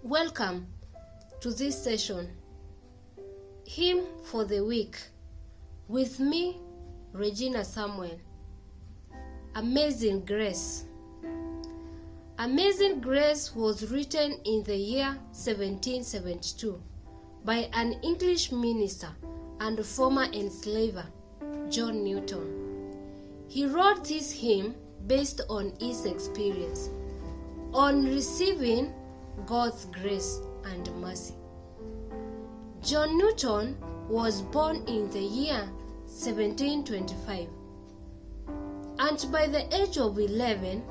Welcome to this session, Hymn for the Week, with me, Regina Samuel. Amazing Grace. Amazing Grace was written in the year 1772 by an English minister and former enslaver, John Newton. He wrote this hymn based on his experience on receiving God's grace and mercy. John Newton was born in the year 1725, and by the age of 11,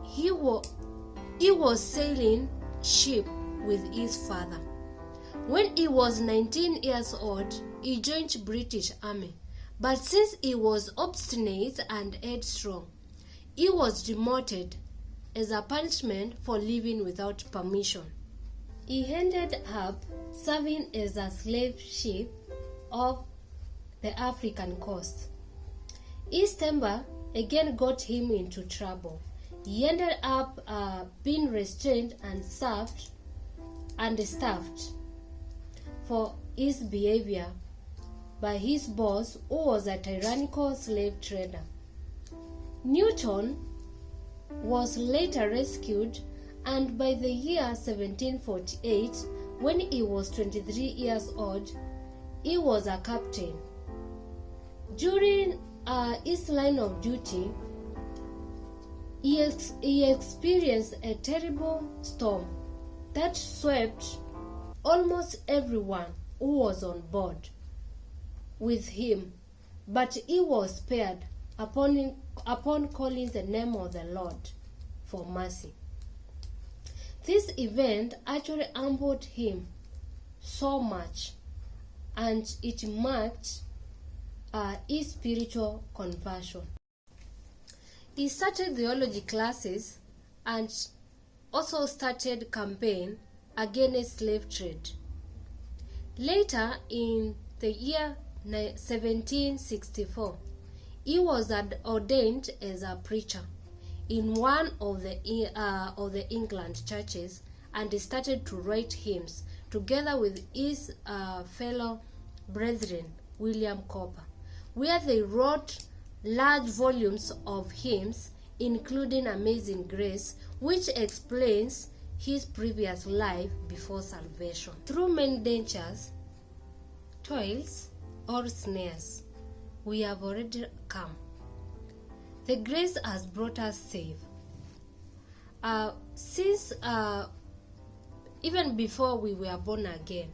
he was sailing ship with his father. When he was 19 years old, he joined British Army, but since he was obstinate and headstrong, he was demoted as a punishment for living without permission. He ended up serving as a slave ship off the African coast. His temper again got him into trouble. He ended up being restrained and staffed for his behavior by his boss, who was a tyrannical slave trader. Newton was later rescued, and by the year 1748, when he was 23 years old, he was a captain. During his line of duty, he experienced a terrible storm that swept almost everyone who was on board with him, but he was spared upon calling the name of the Lord for mercy. This event actually humbled him so much, and it marked his spiritual conversion. He started theology classes and also started campaign against slave trade. Later, in the year 1764, he was ordained as a preacher in one of the England churches, and he started to write hymns together with his fellow brethren, William Cowper, where they wrote large volumes of hymns, including Amazing Grace, which explains his previous life before salvation. Through many dangers, toils, or snares, we have already come. The grace has brought us safe. Since even before we were born again,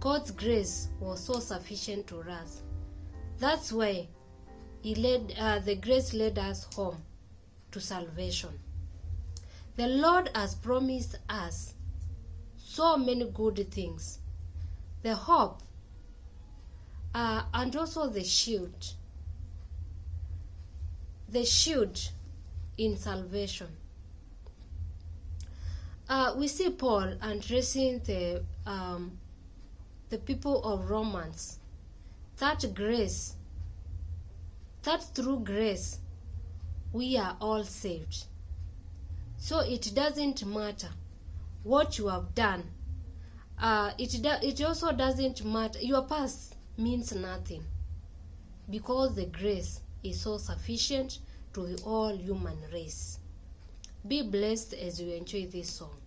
God's grace was so sufficient to us. That's why the grace led us home to salvation. The Lord has promised us so many good things. The hope and also the shield in salvation. We see Paul addressing the people of Romans, that through grace we are all saved. So it doesn't matter what you have done. It also doesn't matter. Your past means nothing, because the grace is so sufficient to the all human race. Be blessed as you enjoy this song.